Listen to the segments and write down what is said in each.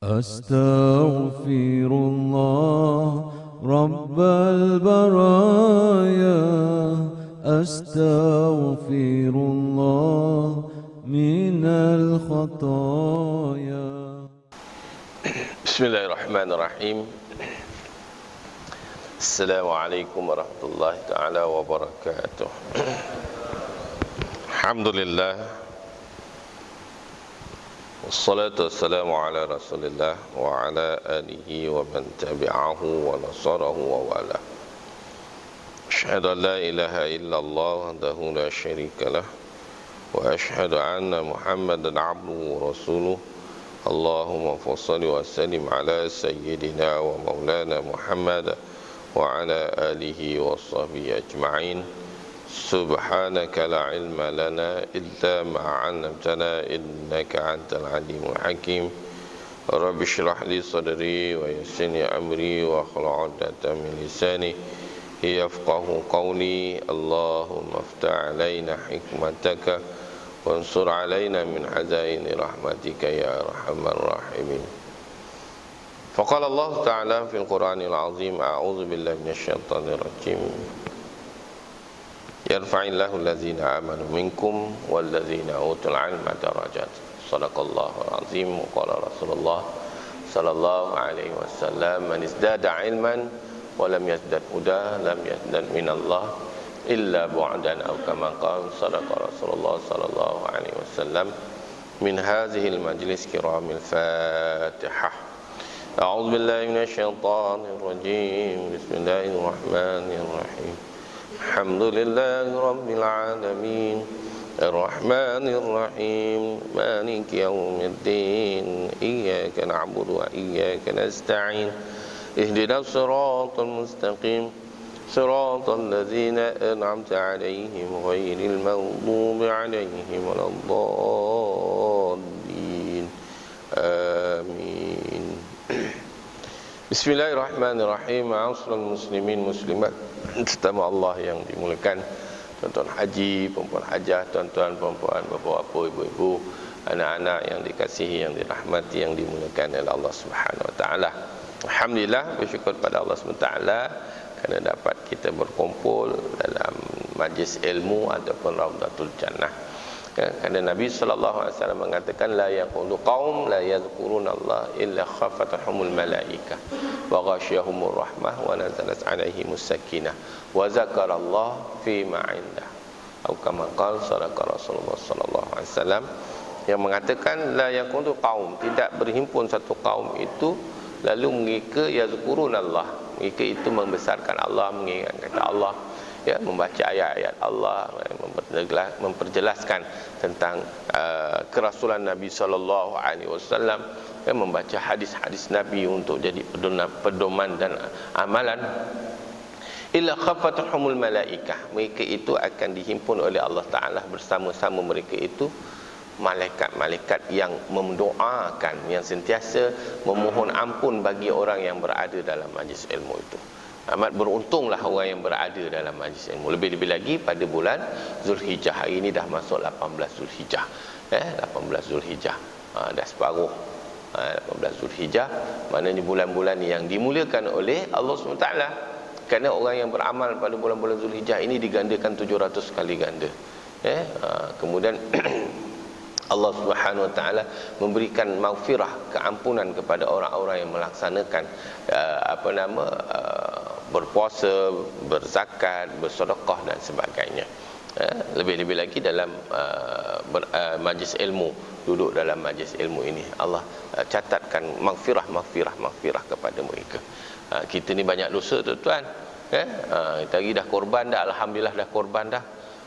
أستغفر الله رب البرايا، أستغفر الله من الخطايا. بسم الله الرحمن الرحيم. السلام عليكم ورحمة الله تعالى وبركاته. الحمد لله والصلاة والسلام على رسول الله وعلى آله ومن تبعه ونصره ووالاه. أشهد أن لا إله إلا الله وحده لا شريك له، وأشهد أن محمدا عبده ورسوله. اللهم صل وسلم على سيدنا ومولانا محمد وعلى آله وصحبه أجمعين. سبحانك لا علم لنا إلا ما علمتنا إنك أنت العليم الحكيم. رب اشرح لي صدري ويسر لي أمري واحلل عقدة من لساني يفقه قولي. اللهم افتح علينا حكمتك وانصر علينا من خزائن رحمتك يا أرحم الراحمين. فقال الله تعالى في القرآن العظيم: أعوذ بالله من الشيطان الرجيم. يرفع الله الذين آمنوا منكم والذين أوتوا العلم درجات. صدق الله العظيم. وقال رسول الله صلى الله عليه وسلم: من ازداد علما ولم يزدد هدى لم يزدد من الله إلا بعدا، أو كما قال صدق رسول الله صلى الله عليه وسلم. من هذه المجلس كرام الفاتحة. أعوذ بالله من الشيطان الرجيم. بسم الله الرحمن الرحيم. الحمد لله رب العالمين الرحمن الرحيم مالك يوم الدين إياك نعبد وإياك نستعين اهدنا الصراط المستقيم صراط الذين أنعمت عليهم غير المغضوب عليهم ولا الضالين آمين. Bismillahirrahmanirrahim. Ma'asyiral muslimin muslimat, tetamu Allah yang dimuliakan, tuan-tuan haji, perempuan hajah, tuan-tuan, perempuan, bapa-bapa, ibu-ibu, anak-anak yang dikasihi, yang dirahmati, yang dimuliakan oleh Allah Subhanahu wa taala. Alhamdulillah, bersyukur pada Allah Subhanahu wa taala kerana dapat kita berkumpul dalam majlis ilmu ataupun Raudhatul Jannah. Kerana Nabi SAW mengatakan: la yaqulu qaum la yadhkuruna Allah illa khafatahumul malaikah wa ghasyiyahumur rahmah wa nazalat alaihimus sakinah wa zakarallah fi ma indah, atau kama qala sadaqa Rasulullah sallallahu alaihi wasallam, yang mengatakan la yaqulu qaum, tidak berhimpun satu kaum itu lalu mereka yazkuruna Allah, mereka itu membesarkan Allah, mengingatkan Allah, ya, membaca ayat-ayat Allah, memperjelaskan tentang kerasulan Nabi sallallahu alaihi wasallam, ya, membaca hadis-hadis Nabi untuk jadi pedoman dan amalan. Illa khafatahumul malaikah, mereka itu akan dihimpun oleh Allah Taala bersama-sama mereka itu malaikat-malaikat yang mendoakan, yang sentiasa memohon ampun bagi orang yang berada dalam majlis ilmu itu. Amat beruntunglah orang yang berada dalam majlis ilmu. Lebih-lebih lagi pada bulan Zulhijjah. Hari ini dah masuk 18 Zulhijjah. 18 Zulhijjah. Dah separuh 18 Zulhijjah. Maknanya bulan-bulan yang dimuliakan oleh Allah SWT. Kerana orang yang beramal pada bulan-bulan Zulhijjah ini digandakan 700 kali ganda. Kemudian Allah Subhanahu wa taala memberikan maghfirah, keampunan kepada orang-orang yang melaksanakan berpuasa, berzakat, bersedekah dan sebagainya. Lebih-lebih lagi dalam majlis ilmu, duduk dalam majlis ilmu ini, Allah catatkan maghfirah kepada mereka. Kita ni banyak dosa, tuan-tuan. Kita hari dah korban dah, alhamdulillah dah korban dah.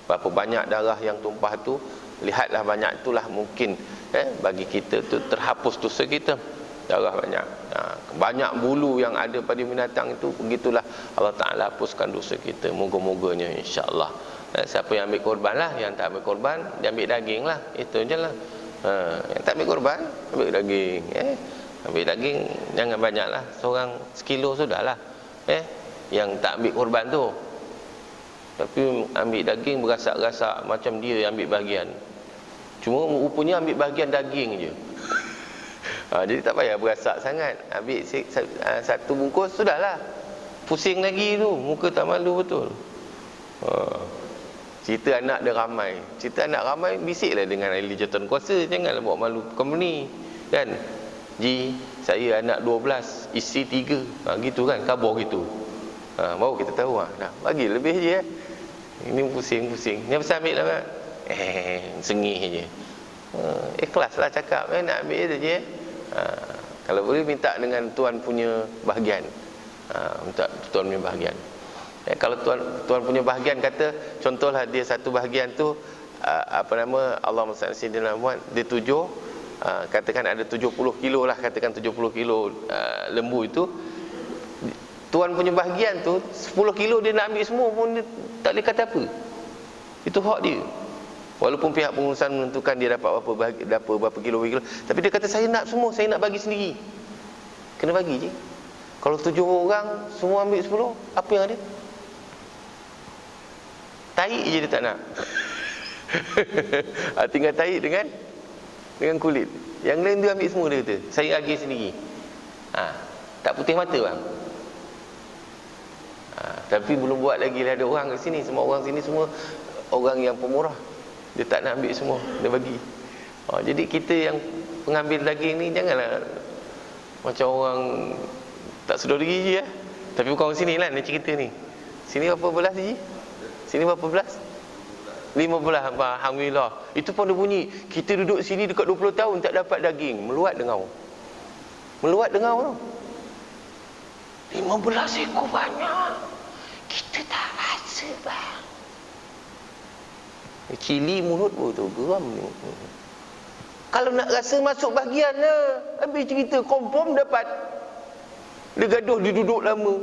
Berapa banyak darah yang tumpah tu, lihatlah banyak itulah mungkin bagi kita tu terhapus dosa kita. Darah banyak, banyak bulu yang ada pada binatang itu, begitulah Allah Ta'ala hapuskan dosa kita. Moga-moganya insya-Allah. Siapa yang ambil korban lah, yang tak ambil korban dia ambil daging lah, itu je lah. Yang tak ambil korban ambil daging. Ambil daging jangan banyak lah, seorang sekilo sudah lah. Yang tak ambil korban tu, tapi ambil daging berasak-rasak macam dia yang ambil bahagian. Cuma rupanya ambil bahagian daging je. Jadi tak payah berasak sangat. Ambil satu bungkus, sudahlah. Pusing lagi tu, muka tak malu betul. Cerita anak dia ramai. Cerita anak ramai, bisiklah dengan ahli jawatan kuasa. Janganlah bawa malu company. Kan? Ji, saya anak 12, isteri 3. Gitu kan, khabar gitu. Baru kita tahu. Dah, bagi lebih je. Ini pusing-pusing. Ni pasal ambil lah, Mak. Sengih je. Ikhlas lah cakap. Nak ambil je. Kalau boleh minta dengan Tuan punya bahagian. Minta Tuan punya bahagian. Kalau Tuan punya bahagian kata, contohlah dia satu bahagian tu Allahumma salli sayyidina Muhammad, dia 7, katakan ada 70 kilo lah, katakan 70 kilo lembu itu, Tuan punya bahagian tu 10 kilo dia nak ambil semua pun dia tak boleh kata apa. Itu hak dia. Walaupun pihak pengurusan menentukan dia dapat berapa kilo, tapi dia kata saya nak semua, saya nak bagi sendiri. Kena bagi je. Kalau 7 orang semua ambil 10, apa yang ada? Tahi je dia tak nak. Tinggal tahi dengan kulit. Yang lain dia ambil semua, dia kata saya bagi sendiri. Tak putih mata bang. Tapi belum buat lagi lah, ada orang kat sini, semua orang sini semua orang yang pemurah. Dia tak nak ambil semua, dia bagi. Jadi kita yang pengambil daging ni janganlah macam orang tak sedar diri je ya. Tapi bukan orang sini lah ni cerita ni. Sini berapa belas je? Sini berapa belas? 15. Alhamdulillah. Itu pun dia bunyi, kita duduk sini dekat 20 tahun tak dapat daging. Meluat dengar. Meluat dengar tu. 15 ekor banyak. Kita tak rasa bang. Cili mulut pun tu, geram ni. Kalau nak rasa masuk bahagian lah. Habis cerita, confirm dapat. Dia gaduh, dia duduk lama.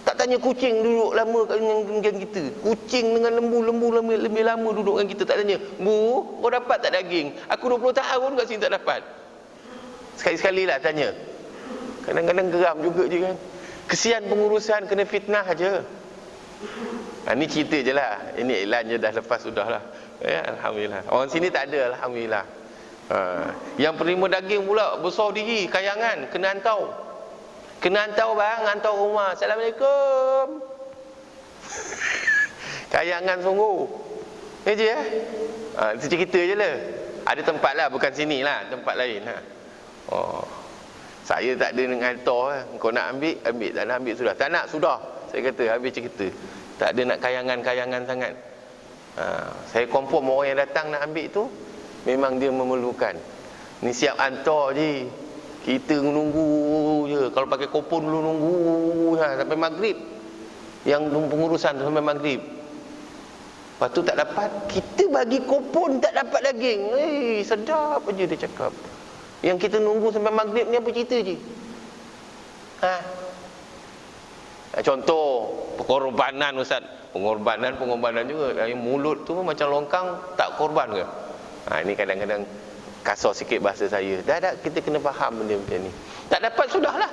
Tak tanya kucing duduk lama dengan kita. Kucing dengan lembu lebih lama duduk dengan kita. Tak tanya, Bu, kau dapat tak daging? Aku 20 tahun kat sini tak dapat. Sekali-sekali lah tanya. Kadang-kadang geram juga je kan. Kesian pengurusan, kena fitnah je. Ni cerita je lah. Ini iklan je dah lepas sudah lah. Alhamdulillah. Orang sini tak ada, Alhamdulillah. Yang penerima daging pula besar diri, kayangan, kena hantar bang, hantar rumah. Assalamualaikum. Kayangan sungguh. Ni je ya. Itu cerita je lah. Ada tempat lah, bukan sini lah, tempat lain lah. Saya tak ada dengan hantar. Kau nak ambil, tak nak ambil sudah. Tak nak, sudah. Saya kata, habis cerita. Tak ada nak kayangan-kayangan sangat. Saya confirm orang yang datang nak ambil tu memang dia memerlukan. Ni siap hantar je. Kita menunggu je. Kalau pakai kupon dulu nunggu sampai maghrib. Yang pengurusan tu sampai maghrib. Lepas tu tak dapat, kita bagi kupon tak dapat daging. Sedap aja dia cakap. Yang kita nunggu sampai maghrib ni apa cerita je? Contoh pengorbanan Ustaz. Pengorbanan juga. Yang mulut tu macam longkang, tak korban ke? Ini kadang-kadang kasar sikit bahasa saya. Dah kita kena faham benda macam ni. Tak dapat sudahlah.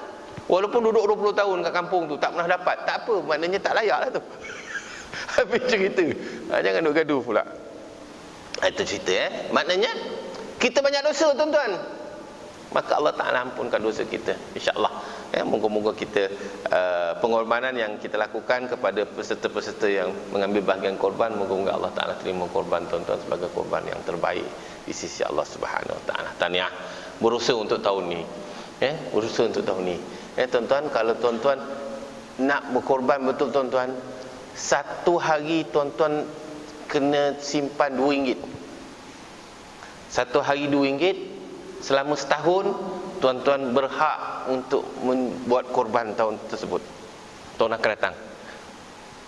Walaupun duduk 20 tahun kat kampung tu tak pernah dapat, tak apa, maknanya tak layak lah tu. Habis cerita. Jangan duk gaduh pula. Itu cerita Maknanya kita banyak dosa tuan-tuan. Maka Allah Ta'ala ampunkan dosa kita, insya-Allah. Moga-moga kita pengorbanan yang kita lakukan kepada peserta-peserta yang mengambil bahagian korban, moga-moga Allah Ta'ala terima korban tuan-tuan sebagai korban yang terbaik di sisi Allah Subhanahu Wa Ta'ala. Tahniah, berusaha untuk tahun ni. Berusaha untuk tahun ni. Tuan-tuan, kalau tuan-tuan nak berkorban betul tuan-tuan, satu hari tuan-tuan kena simpan RM2. Satu hari RM2. Selama setahun tuan-tuan berhak untuk membuat korban tahun tersebut, tahun akan datang.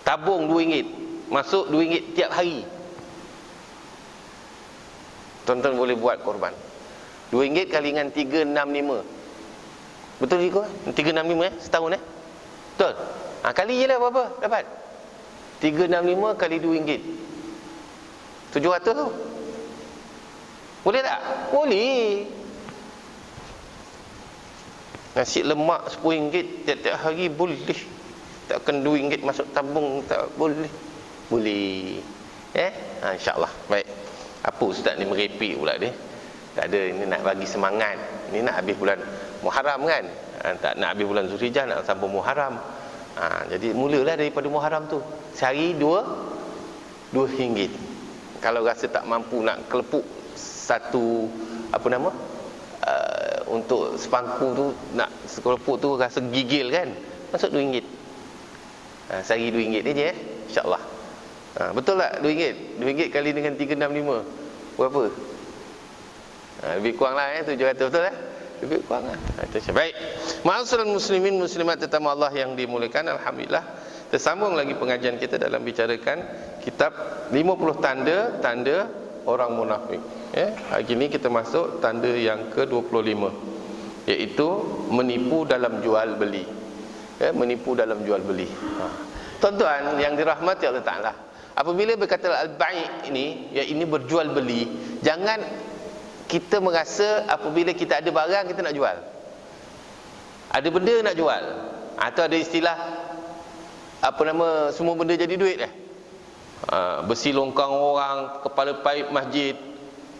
Tabung RM2, masuk RM2 tiap hari. Tuan-tuan boleh buat korban. RM2 kali dengan 365. Betul juga 365 setahun betul. Kali je lah berapa dapat? 365 kali RM2, 700 tu. Boleh tak? Boleh. Nasi lemak RM10 tiap-tiap hari boleh. Takkan RM2 masuk tabung tak boleh. Boleh. InsyaAllah. Baik. Apa Ustaz ni merepek pula dia? Tak ada, ini nak bagi semangat. Ini nak habis bulan Muharram kan, tak nak habis bulan Zulhijjah, nak sambung Muharram. Jadi mulalah daripada Muharram tu, sehari RM2. Kalau rasa tak mampu nak kelepuk satu untuk sepangku tu, nak sekelepuk tu rasa gigil kan, masuk RM2. Sehari RM2 ni je insya-Allah. Betul tak RM2? RM2 kali dengan 365 berapa? Lebih kurang lah 700, betul tak? Lebih kurang lah. Baik. Ma'asyiral muslimin muslimat tetamu Allah yang dimuliakan, alhamdulillah tersambung lagi pengajian kita dalam bicarakan kitab 50 tanda orang munafik. Hari ini kita masuk tanda yang ke-25, iaitu menipu dalam jual beli. Menipu dalam jual beli. Tuan-tuan yang dirahmati Allah Ta'ala, apabila berkata al-bai' ini, ya ini berjual beli, jangan kita merasa apabila kita ada barang kita nak jual, ada benda nak jual, atau ada istilah semua benda jadi duit besi longkang orang, kepala paip masjid.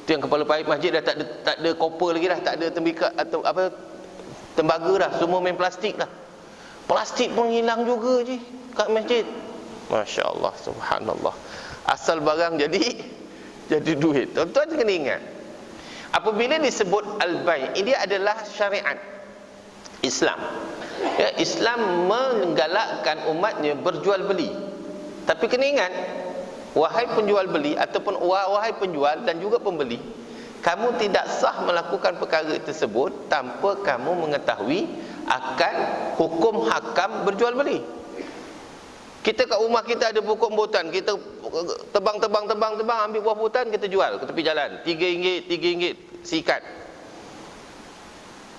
Itu yang kepala paip masjid dah tak ada copper lagi dah, tak ada tembikar atau tembaga dah, semua main plastik dah. Plastik pun hilang juga je kat masjid. Masya Allah, subhanallah. Asal barang jadi duit. Tuan-tuan kena ingat, apabila disebut al-bai', ini adalah syariat Islam. Islam menggalakkan umatnya berjual beli. Tapi kena ingat, wahai penjual beli ataupun wahai penjual dan juga pembeli, kamu tidak sah melakukan perkara tersebut tanpa kamu mengetahui akan hukum hakam berjual beli. Kita kat rumah kita ada pokok rambutan, kita tebang ambil buah rambutan, kita jual ke tepi jalan RM3 seikat.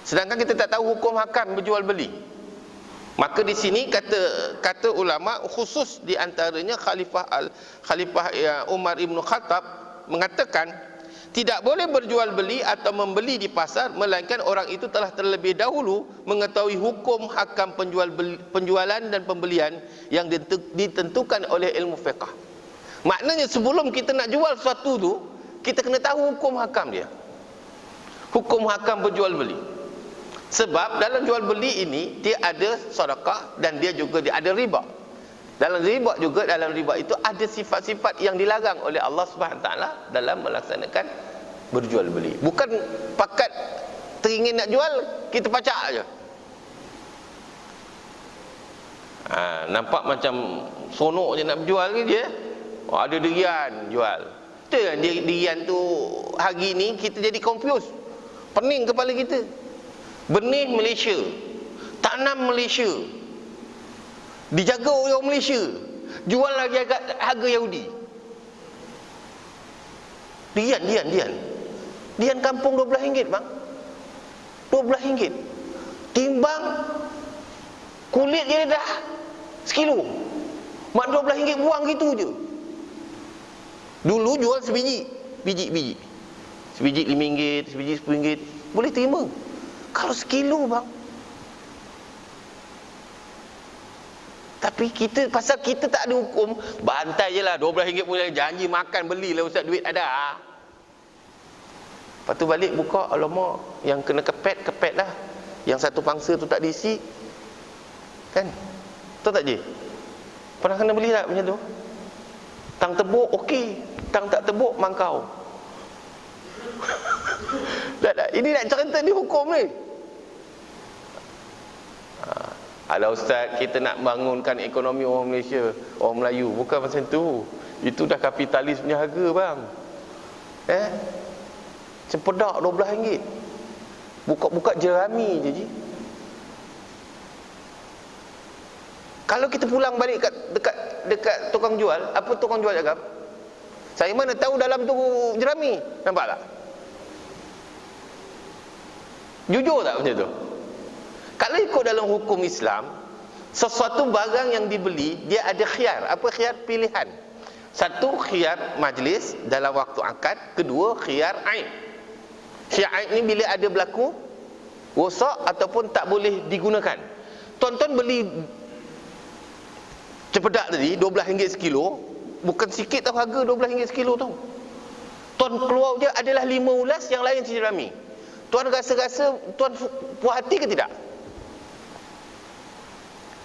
Sedangkan kita tak tahu hukum hakam berjual beli. Maka di sini kata ulama, khusus di antaranya Khalifah Umar Ibn Khattab mengatakan, tidak boleh berjual beli atau membeli di pasar melainkan orang itu telah terlebih dahulu mengetahui hukum hakam penjualan dan pembelian yang ditentukan oleh ilmu fiqh. Maknanya sebelum kita nak jual sesuatu tu, kita kena tahu hukum hakam dia, hukum hakam berjual beli. Sebab dalam jual beli ini dia ada sedekah dan dia juga ada riba. Dalam riba itu ada sifat-sifat yang dilarang oleh Allah Subhanahu Wa Taala dalam melaksanakan berjual beli. Bukan pakat teringin nak jual, kita pacak aja. Nampak macam sonok je nak berjual ke dia. Ada derian jual. Betul kan, derian tu hari ni kita jadi confused. Pening kepala kita. Benih Malaysia, tanam Malaysia, dijaga orang Malaysia, jual lagi harga Yahudi. Dian kampung RM12 bang, RM12. Timbang kulit dia dah sekilo, mak RM12 buang gitu je. Dulu jual sebiji, biji sebiji RM5, sebiji RM10, boleh terima. Kalau sekilo bang. Tapi pasal kita tak ada hukum, bantai je lah, RM12 pun janji makan, belilah ustaz, duit ada. Lepas tu balik buka, alamak, yang kena kepet lah, yang satu pangsa tu tak diisi kan. Tahu tak je? Pernah kena beli tak macam tu? Tang tebuk okey, tang tak tebuk mangkau. Ini nak cerita ni hukum ni. Alah ustaz, kita nak bangunkan ekonomi orang Malaysia, orang Melayu, bukan macam tu. Itu dah kapitalis punya harga bang. Cempedak RM12. Buka-buka jerami je. Kalau kita pulang balik dekat tukang jual, apa tukang jual cakap? Saya mana tahu dalam tu jerami. Nampak tak? Jujur tak macam tu? Kalau ikut dalam hukum Islam, sesuatu barang yang dibeli, dia ada khiyar. Apa khiyar? Pilihan. Satu, khiyar majlis dalam waktu akad. Kedua, khiyar aib. Khiyar aib ni bila ada berlaku rosak ataupun tak boleh digunakan. Tuan-tuan beli cempedak tadi RM12 sekilo, bukan sikit tau harga RM12 sekilo tu. Tuan keluar je adalah 5 ulas, yang lain jerami. Tuan rasa-rasa tuan puas hati ke tidak?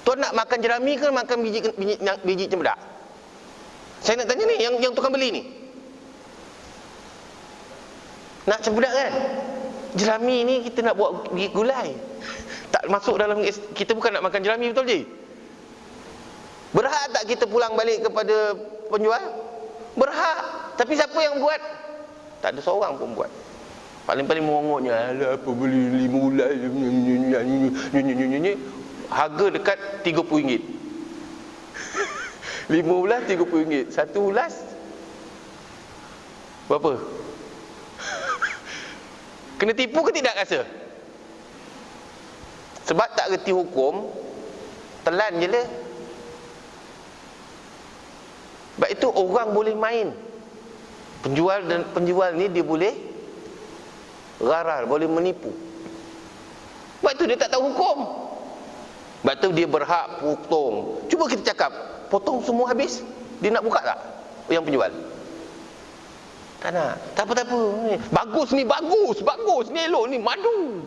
Tuan nak makan jerami ke makan biji cempedak? Saya nak tanya ni, yang tukang beli ni. Nak cempedak kan? Jerami ni kita nak buat gulai. Tak masuk dalam, kita bukan nak makan jerami, betul je? Berhak tak kita pulang balik kepada penjual? Berhak. Tapi siapa yang buat? Tak ada seorang pun buat. Paling-paling mengongoknya, alah apa beli 5 ulas, harga dekat RM30. 5 ulas RM30. 1 ulas berapa? Kena tipu ke tidak rasa? Sebab tak reti hukum, telan je lah. Sebab itu orang boleh main. Penjual ni dia boleh gharar, boleh menipu. Sebab tu dia tak tahu hukum. Sebab tu dia berhak potong. Cuba kita cakap, potong semua habis, dia nak buka tak? Yang penjual tak nak. Tak apa-apa. Bagus ni, bagus ni elok ni, madu.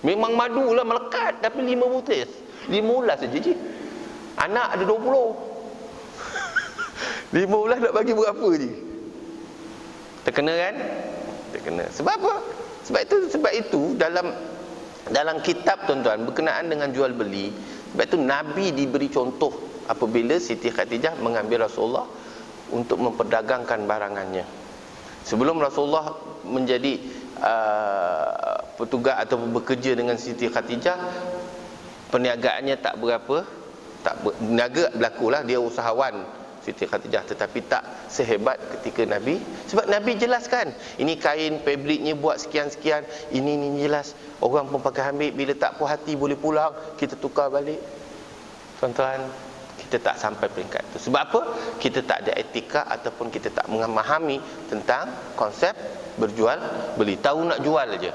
Memang madu lah melekat, tapi 5 butir. 5 ulas saja je. Anak ada 20. 5 ulas nak bagi berapa je? Terkena kan? Terkena. Sebab apa? Sebab itu dalam kitab tuan-tuan berkenaan dengan jual beli, sebab itu Nabi diberi contoh apabila Siti Khadijah mengambil Rasulullah untuk memperdagangkan barangannya. Sebelum Rasulullah menjadi petugas atau bekerja dengan Siti Khadijah, perniagaannya tak berapa, niaga berlakulah, dia usahawan Siti Khadijah, tetapi tak sehebat ketika Nabi. Sebab Nabi jelaskan, ini kain fabriknya buat sekian-sekian, ini jelas, orang pun pakai ambil, bila tak puas hati boleh pulang, kita tukar balik. Tuan-tuan, kita tak sampai peringkat itu. Sebab apa? Kita tak ada etika ataupun kita tak memahami tentang konsep berjual beli. Tahu nak jual aja.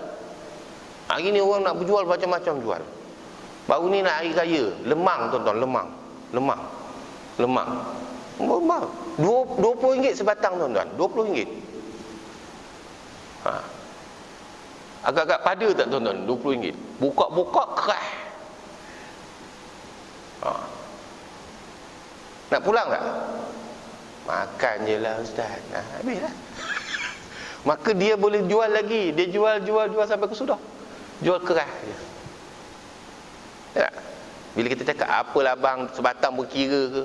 Hari ni orang nak berjual macam-macam jual. Baru ni nak hari raya, lemang tuan-tuan, lemang. RM20 sebatang tuan-tuan, RM20. Agak-agak pada tak tuan-tuan, RM20. Buka-buka keras. Nak pulang tak? Makan je lah ustaz. Habislah. Maka dia boleh jual lagi. Dia jual sampai ke sudah. Jual keras je. Ya. Bila kita cakap apalah bang, sebatang berkira ke?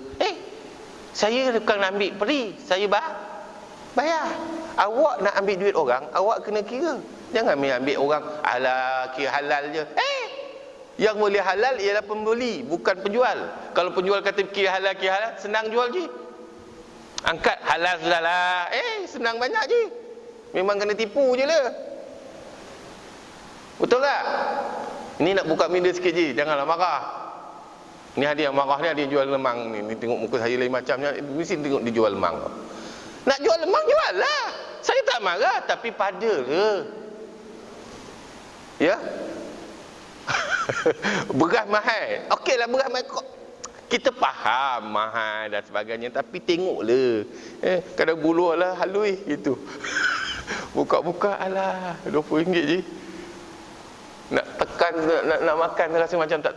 Saya bukan nak ambil peri, saya bayar. Awak nak ambil duit orang, awak kena kira. Jangan ambil orang alah kira halal je. Yang boleh halal ialah pembeli, bukan penjual. Kalau penjual kata kira halal, senang jual je. Angkat halal sudahlah. Senang banyak je. Memang kena tipu je lah. Betul tak? Ini nak buka minda sikit je, janganlah marah. Ni ada yang marah ni, ada yang jual lemang ni. Tengok muka saya lain macamnya, mesti tengok dia jual lemang. Nak jual lemang, jual lah. Saya tak marah, tapi pada ke. Ya? Beras mahal. Okeylah beras mahal. Kita faham mahal dan sebagainya, tapi tengoklah. Kadang buluh lah halui gitu. Buka-buka alah RM20 je. Nak tekan, nak makan rasa macam tak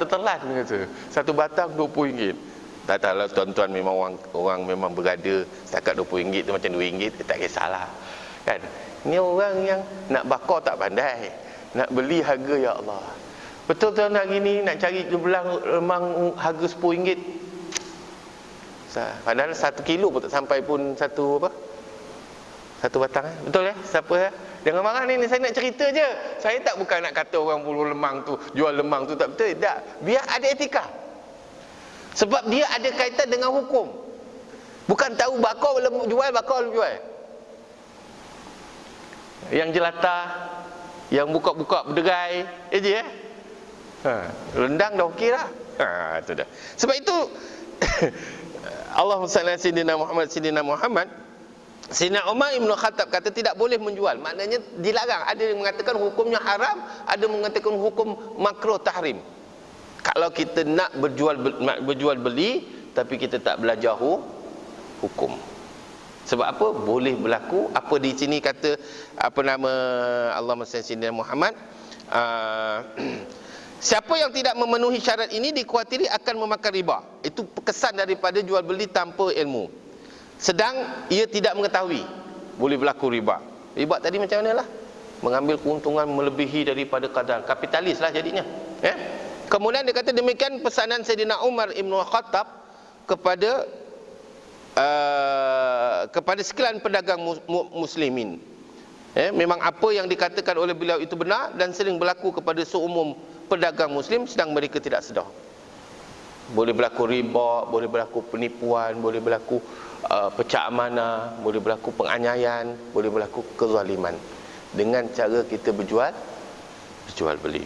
tertelan kata. Satu batang RM20. Tak tahulah tuan-tuan, memang orang memang berada setakat RM20 tu macam RM2, tak kisahlah. Kan? Ni orang yang nak bakar tak pandai. Nak beli harga ya Allah. Betul tuan hari ni nak cari lemang harga RM10. Padahal 1 kilo pun tak sampai pun satu batang. Betul ya? Siapa ya? Jangan marah ni saya nak cerita je. Saya tak bukan nak kata orang bulu lemang tu, jual lemang tu tak betul. Tak. Biar ada etika. Sebab dia ada kaitan dengan hukum. Bukan tahu bakar jual, bakar jual. Yang jelata, yang buka-buka berderai, je ya. Rendang dah okey lah. Itu dah. Sebab itu Allahumma salli ala Sayyidina Muhammad. Sayyidina Umar Ibn Khattab kata tidak boleh menjual. Maknanya dilarang. Ada yang mengatakan hukumnya haram, ada yang mengatakan hukum makruh tahrim. Kalau kita nak berjual beli, tapi kita tak belajar hukum. Sebab apa? Boleh berlaku. Apa di sini kata, apa nama, Allahumma salli ala sayyidina Muhammad, siapa yang tidak memenuhi syarat ini dikhawatiri akan memakan riba. Itu kesan daripada jual beli tanpa ilmu, sedang ia tidak mengetahui boleh berlaku riba. Riba tadi macam mana lah? Mengambil keuntungan melebihi daripada kadar. Kapitalis lah jadinya. Kemudian dia kata demikian pesanan Sayyidina Umar Ibn Khattab kepada sekalian pedagang muslimin. Memang apa yang dikatakan oleh beliau itu benar dan sering berlaku kepada seumum pedagang muslim sedang mereka tidak sedar. Boleh berlaku riba, boleh berlaku penipuan, boleh berlaku pecah amanah, boleh berlaku penganiayaan, boleh berlaku kezaliman dengan cara kita berjual beli.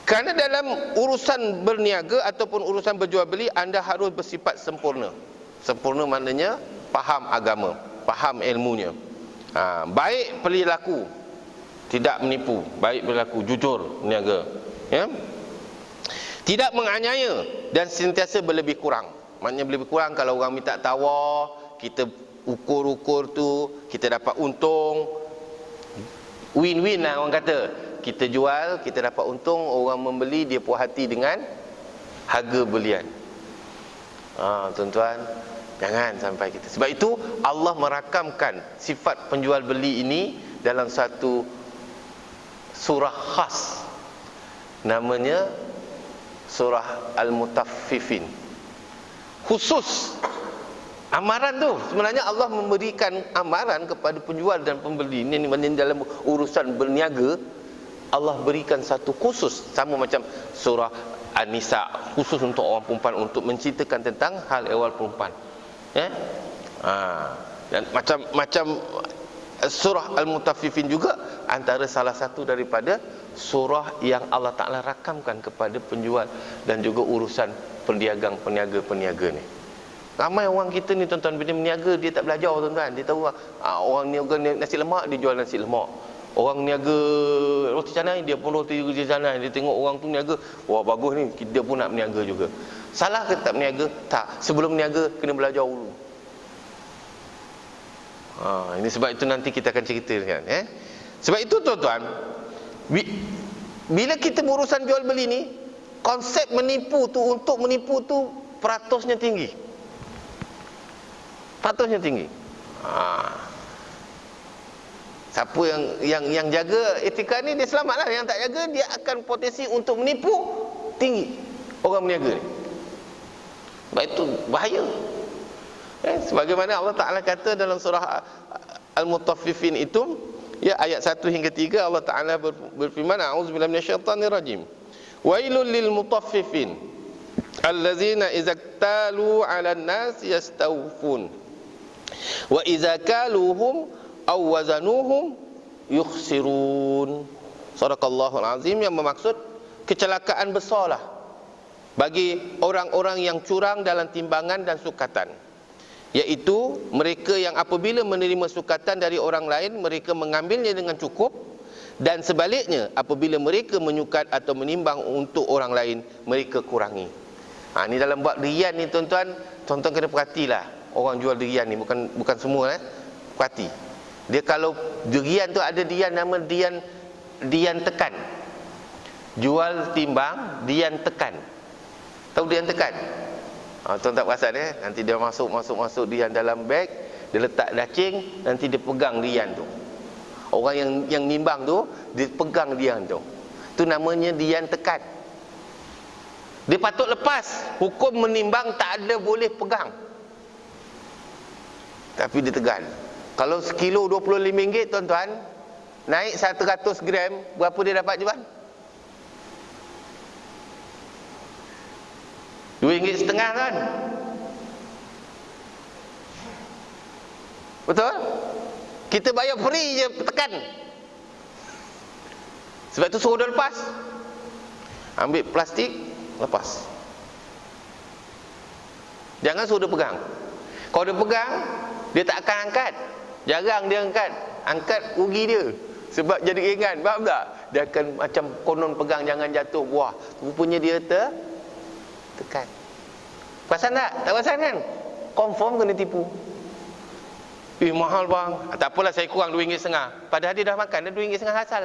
Kerana dalam urusan berniaga ataupun urusan berjual beli, anda harus bersifat sempurna. Sempurna maknanya faham agama, faham ilmunya. Baik perilaku, tidak menipu, baik perilaku, jujur berniaga, tidak menganiaya dan sentiasa berlebih kurang. Maknanya berlebih kurang, kalau orang minta tawar, kita ukur-ukur tu, kita dapat untung, win-win lah orang kata. Kita jual, kita dapat untung, orang membeli dia puas hati dengan harga belian. Tuan-tuan, jangan sampai kita. Sebab itu Allah merakamkan sifat penjual beli ini dalam satu surah khas, namanya surah Al-Mutaffifin. Khusus amaran tu, sebenarnya Allah memberikan amaran kepada penjual dan pembeli ini dalam urusan berniaga. Allah berikan satu khusus, sama macam surah An-Nisa, khusus untuk orang perempuan, untuk menceritakan tentang hal ehwal perempuan. Dan macam surah Al-Mutaffifin juga antara salah satu daripada surah yang Allah Ta'ala rakamkan kepada penjual dan juga urusan peniaga ni. Ramai orang kita ni tuan-tuan, bila berniaga dia tak belajar tuan-tuan. Dia tahu orang niaga nasi lemak, dia jual nasi lemak. Orang niaga roti canai, dia pun roti canai. Dia tengok orang tu niaga, wah bagus ni, dia pun nak berniaga juga. Salah ke tak berniaga? Tak. Sebelum berniaga kena belajar dulu. Ini sebab itu nanti kita akan ceritakan. Sebab itu tuan-tuan, bila kita berurusan jual beli ni, konsep menipu tu, untuk menipu tu peratusnya tinggi. Peratusnya tinggi. Siapa yang jaga etika ni, dia selamatlah. Yang tak jaga, dia akan potensi untuk menipu tinggi orang berniaga ni. Sebab itu bahaya. Sebagaimana Allah Ta'ala kata dalam surah Al-Mutaffifin itu, ayat 1 hingga 3, Allah Ta'ala berfirman, a'udzubillahi minasyaitanir rajim. Wailul lil mutaffifin allazina idza iktalu 'alan nas yastawfun wa idza kaluhum aw wazanuhum yukhsirun. Sadaqallahul azim, yang bermaksud kecelakaan besarlah bagi orang-orang yang curang dalam timbangan dan sukatan, iaitu mereka yang apabila menerima sukatan dari orang lain, mereka mengambilnya dengan cukup, dan sebaliknya apabila mereka menyukat atau menimbang untuk orang lain, mereka kurangi. Ni dalam buat dirian ni tuan-tuan kena perhatilah. Orang jual dirian ni bukan semua perhati. Dia kalau dirian tu ada dirian nama dian tekan. Jual timbang dian tekan. Tahu dian tekan? Tuan tak perasan nanti dia masuk dian dalam beg, dia letak dacing, nanti dia pegang dian tu. Orang yang nimbang tu, dia pegang dian tu. Tu namanya dian tekan. Dia patut lepas. Hukum menimbang tak ada boleh pegang, tapi dia tekan. Kalau sekilo RM25 tuan-tuan, naik 100 gram, berapa dia dapat jual? RM2.5 kan? Betul? Kita bayar free je tekan. Sebab tu suruh dia lepas. Ambil plastik, lepas. Jangan suruh dia pegang. Kalau dia pegang, dia tak akan angkat. Jarang dia angkat. Angkat rugi dia. Sebab jadi ringan. Faham tak? Dia akan macam konon pegang, jangan jatuh. Wah, rupanya dia tekan. Perasan tak? Tak perasan kan? confirm kena tipu. Mahal bang. Tak apalah, saya kurang RM2.5. Padahal dia dah makan, dia RM2.5 asal.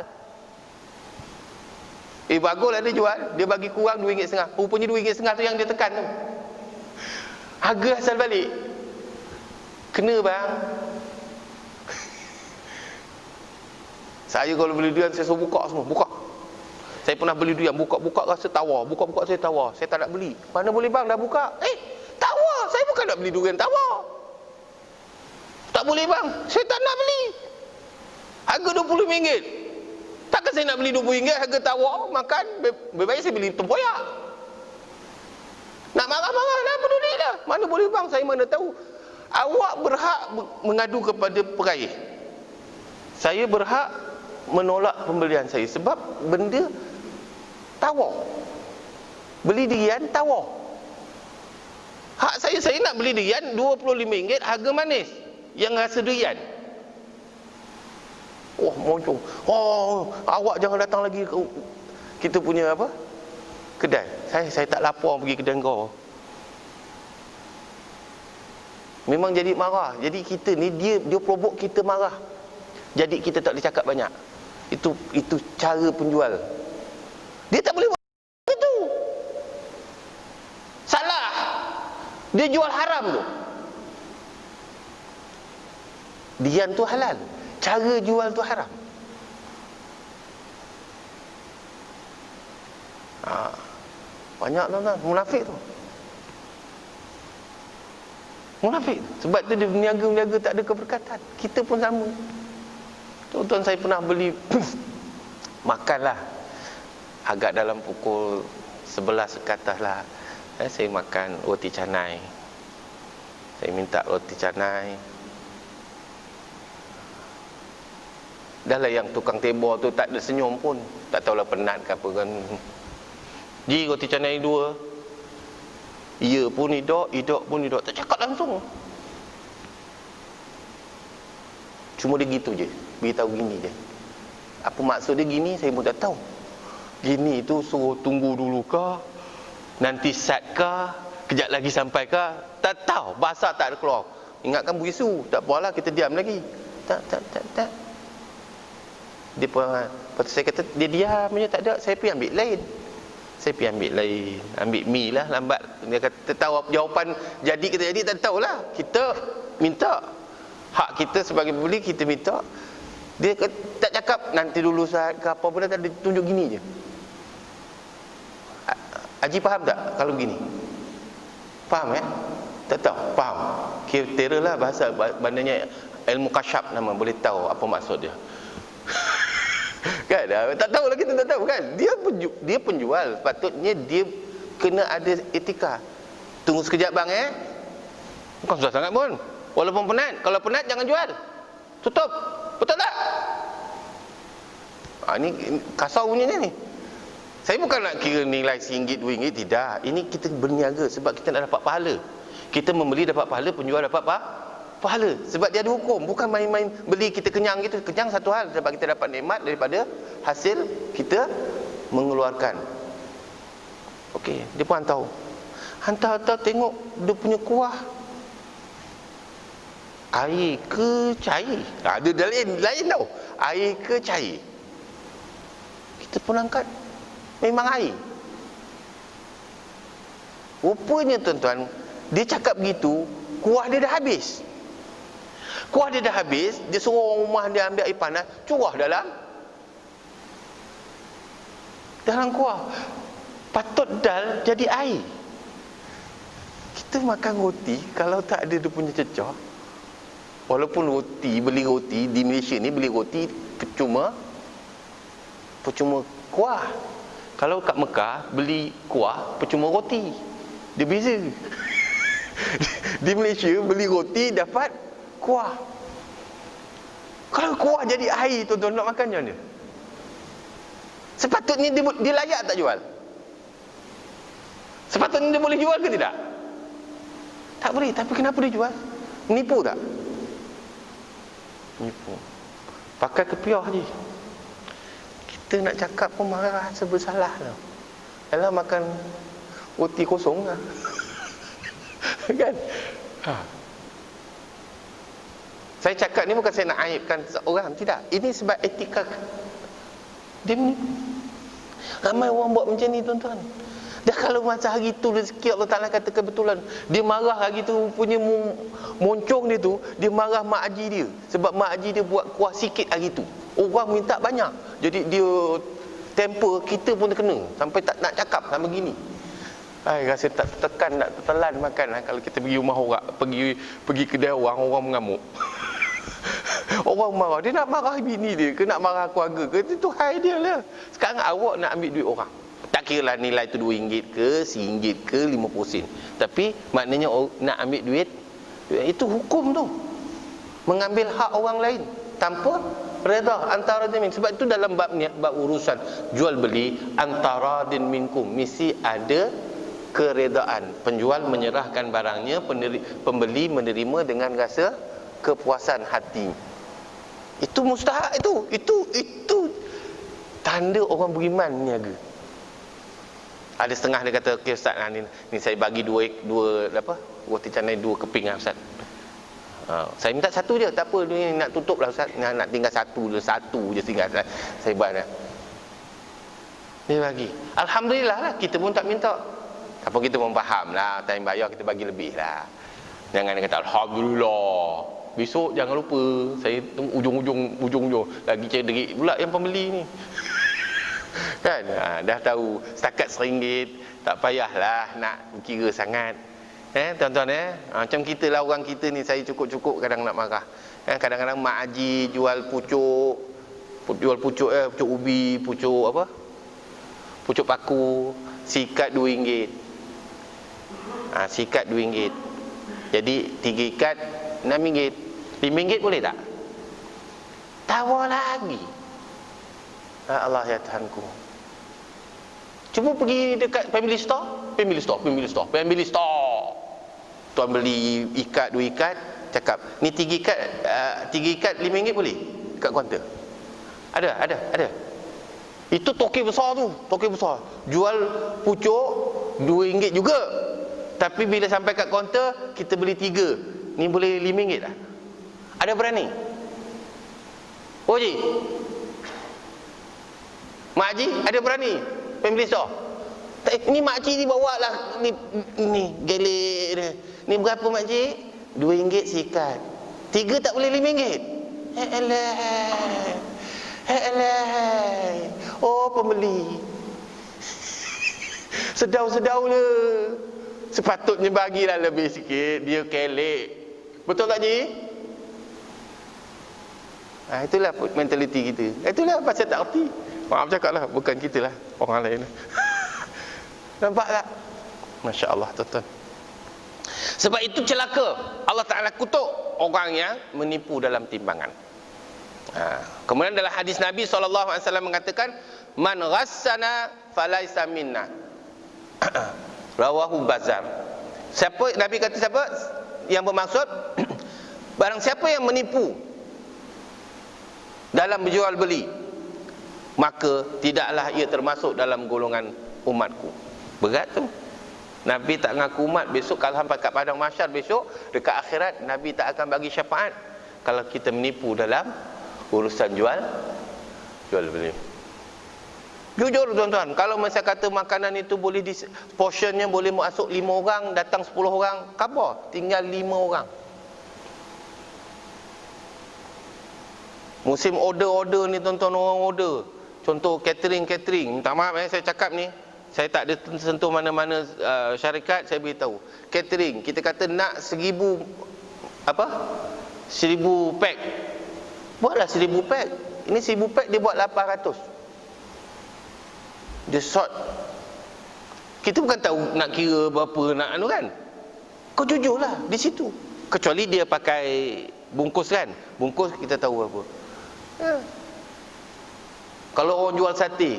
Baguslah dia jual, dia bagi kurang RM2.5. Rupanya RM2.5 tu yang dia tekan tu. Harga asal balik. Kena bang. Saya kalau beli durian, saya suruh buka semua, buka. Saya pernah beli durian, buka-buka rasa tawar, buka-buka saya tawar. Saya tak nak beli. Mana boleh bang, dah buka. Tawar, saya bukan nak beli durian tawar. Tak boleh bang, saya tak nak beli. Harga RM20. Takkan saya nak beli RM20 harga tawar, makan. Lebih baik saya beli tempoyak. Nak marah-marah dah, peduli dah. Mana boleh bang, saya mana tahu. Awak berhak mengadu kepada peraih. Saya berhak menolak pembelian saya sebab benda tawar. Beli durian tawar. Hak saya nak beli durian RM25 harga manis. Yang rasa durian. Moncong. Awak jangan datang lagi ke kita punya apa? Kedai. Saya tak lapar pergi kedai kau. Memang jadi marah. Jadi kita ni dia provoke kita marah. Jadi kita tak boleh cakap banyak. Itu cara penjual. Dia tak boleh buat itu. Salah. Dia jual haram tu. Durian tu halal, cara jual tu haram. Banyak tuan-tuan munafik tu. Munafik. Sebab tu dia berniaga-niaga tak ada keberkatan. Kita pun sama. Tuan-tuan, saya pernah beli makanlah agak dalam pukul 11 ke atas lah. Saya makan roti canai. Saya minta roti canai. Dah lah yang tukang tebor tu tak ada senyum pun. Tak tahulah penat ke apa kan. Ji, roti canai 2. Ya pun hidup pun hidup. Tak cakap langsung. Cuma dia gitu je. Beritahu gini je. Apa maksud dia gini, saya pun tak tahu. Gini tu suruh tunggu dulu ke, nanti set ke, kejap lagi sampai ke, tak tahu. Bahasa tak ada keluar. Ingatkan berisu. Tak apalah, kita diam lagi. Tak. Dia pun, saya kata dia diam je, tak ada. Saya pergi ambil lain. Ambil mi lah, lambat. Dia kata tahu jawapan jadi kita jadi, tak tahulah. Kita minta hak kita sebagai pembeli, kita minta. Dia kata, tak cakap nanti dulu saat ke apa pun, tak ada, tunjuk gini je. Haji faham tak kalau begini? Faham tak tahu? Faham. Kira lah bahasa, bandanya ilmu kasyaf nama, boleh tahu apa maksud dia. Kan? Tak tahu lagi, kita tak tahu kan. Dia penjual, patutnya dia kena ada etika. Tunggu sekejap bang bukan susah sangat pun. Walaupun penat, kalau penat jangan jual. Tutup. Betul tak? Ini kasar bunyinya ni. Saya bukan nak kira nilai RM1, RM2, tidak. Ini kita berniaga sebab kita nak dapat pahala. Kita membeli dapat pahala, penjual dapat pahala. Sebab dia ada hukum. Bukan main-main beli kita kenyang gitu. Kenyang satu hal, sebab kita dapat nikmat daripada hasil kita mengeluarkan. Okey, dia pun hantar tengok dia punya kuah. Air ke cair? Ada lain tau. Air ke cair? Kita pun angkat, memang air. Rupanya tuan-tuan, dia cakap begitu, kuah dia dah habis. Kuah dia dah habis, dia suruh orang rumah dia ambil air panas, curah dalam kuah. Patut dal jadi air. Kita makan roti, kalau tak ada dia punya cecah, walaupun beli roti di Malaysia ni, beli roti percuma kuah. Kalau kat Mekah beli kuah percuma roti. Dia beza. Di Malaysia beli roti dapat kuah. Kalau kuah jadi air, tuan-tuan nak makan macam mana? Sepatutnya dia layak tak jual? Sepatutnya dia boleh jual ke tidak? Tak boleh. Tapi kenapa dia jual? Nipu tak? Nipu. Pakai kepiah je. Kita nak cakap pun marah, sebersalah tau. Alah, makan roti kosong lah. Kan? Saya cakap ni bukan saya nak aibkan orang, tidak. Ini sebab etika dia menipu. Ramai orang buat macam ni tuan-tuan. Dah kalau masa hari tu rezeki Allah Ta'ala kata kebetulan, dia marah hari tu punya moncong dia tu, dia marah mak haji dia. Sebab mak haji dia buat kuah sikit hari tu. Orang minta banyak. Jadi dia temper, kita pun terkena. Sampai tak nak cakap sama gini. Rasa tak tekan, nak telan makan. Kalau kita pergi rumah orang, pergi kedai orang mengamuk. Orang marah, dia nak marah bini dia ke nak marah keluarga ke, itu hai dia lah. Sekarang awak nak ambil duit orang, tak kira lah nilai tu RM2 ke RM1 ke 50 sen, tapi maknanya nak ambil duit, itu hukum tu, mengambil hak orang lain tanpa redha antara jamin. Sebab itu dalam bab urusan jual beli antara din minkum, mesti ada keredaan. Penjual menyerahkan barangnya, pembeli menerima dengan rasa kepuasan hati. Itu mustahak, itu tanda orang beriman niaga. Ada setengah dia kata, okey ustaz, ni saya bagi dua roti canai 2 keping lah ustaz. Saya minta 1 je, tak apa, ni nak tutup lah ustaz, nak tinggal 1 je tinggal, saya buat lah. Dia bagi, alhamdulillah lah, kita pun tak minta. Apa kita pun faham lah, time bayar kita bagi lebih lah. Jangan dia kata alhamdulillah, besok jangan lupa, saya ujung-ujung lagi cedrik pula yang pembeli ni. Kan? Dah tahu setakat RM1, tak payahlah nak kira sangat. Tuan-tuan, macam kita lah, orang kita ni, saya cukup-cukup kadang nak marah. Kadang-kadang mak haji jual pucuk ubi, pucuk paku, sikat RM2. Sikat RM2. Jadi 3 ikat RM6. RM5 boleh tak? Tawar lagi. Allah ya Tuhanku. Cuba pergi dekat family store. Tuan beli ikat 2 ikat, cakap, ni 3 ikat RM5 boleh? Kat kaunter. Ada. Itu toke besar tu, jual pucuk RM2 juga. Tapi bila sampai kat kaunter, kita beli 3. Ni boleh RM5 lah. Ada berani? Ji, Mak Haji ada berani? Family store. Ni Mak Haji ni bawa lah, ni gelik dia. Ni berapa Mak Haji? RM2 sikat. 3 tak boleh RM5. Oh, pembeli. Sedau-sedau le. Sepatutnya bagilah lebih sikit, dia kelek. Betul tak Ji? Itulah mentaliti kita. Itulah pasal tak erti. Maaf cakap lah, bukan kita lah, orang lain. Nampak tak? Masya Allah tuan-tuan. Sebab itu celaka. Allah Ta'ala kutuk orang yang menipu dalam timbangan. Kemudian dalam hadis Nabi SAW mengatakan, man ghassana falaisa minna. Rawahu Bazar. Siapa, Nabi kata siapa? Yang bermaksud barang siapa yang menipu dalam berjual beli, maka tidaklah ia termasuk dalam golongan umatku. Berat tu. Nabi tak ngaku umat. Besok kalau sampai kat padang mahsyar besok, dekat akhirat, Nabi tak akan bagi syafaat kalau kita menipu dalam urusan jual beli. Jujur tuan-tuan, kalau masa kata makanan itu boleh portionnya boleh masuk 5 orang, datang 10 orang, khabar tinggal 5 orang. Musim order ni tuan-tuan, orang order. Contoh catering. Minta maaf saya cakap ni, saya tak ada sentuh mana-mana syarikat, saya beritahu. Catering, kita kata nak 1000 pack. Buatlah 1000 pack. Ini 1000 pack dia buat 800. Dia sort. Kita bukan tahu nak kira berapa nak anu kan. Kau jujurlah di situ. Kecuali dia pakai bungkus kan. Bungkus kita tahu berapa. Kalau orang jual sate,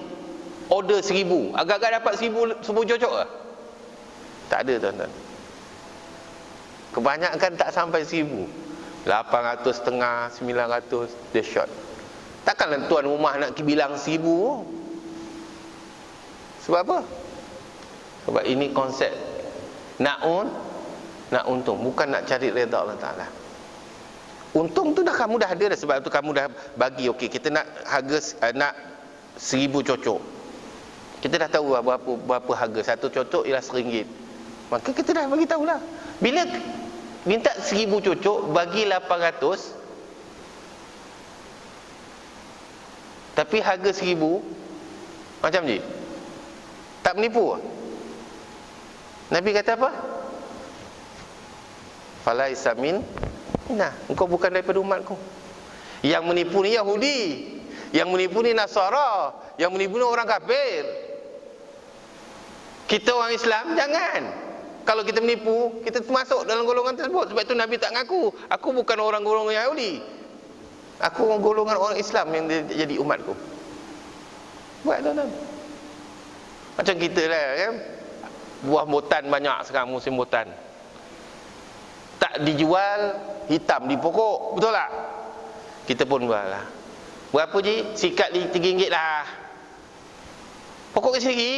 order 1000, agak-agak dapat 1000 cocok ke? Tak ada tuan-tuan. Kebanyakan tak sampai 1000. 800 setengah, 900 dia short. Takkanlah tuan rumah nak bilang 1000. Sebab apa? Sebab ini konsep naun Nak untung, bukan nak cari redha Allah Ta'ala. Untung tu dah kamu dah ada dah, sebab tu kamu dah bagi. Okey, kita nak harga nak 1000 cocok. Kita dah tahu berapa harga satu cocok ialah RM1. Maka kita dah bagi tahulah. Bila minta 1000 cocok bagi 800, tapi harga 1000, macam je. Tak menipu. Nabi kata apa? Falaisa minna, engkau bukan daripada umatku. Yang menipu ni Yahudi, yang menipu ni Nasara, yang menipu ni orang kafir. Kita orang Islam jangan. Kalau kita menipu, kita masuk dalam golongan tersebut. Sebab itu Nabi tak ngaku, aku bukan orang golongan Yahudi, aku orang golongan orang Islam yang jadi umatku. Buat tuan-tuan. Macam kita lah kan, buah botan banyak sekarang musim botan, tak dijual, hitam di pokok, betul tak? Kita pun jual lah. Berapa je? Sikat RM3 lah. Pokok kecil lagi,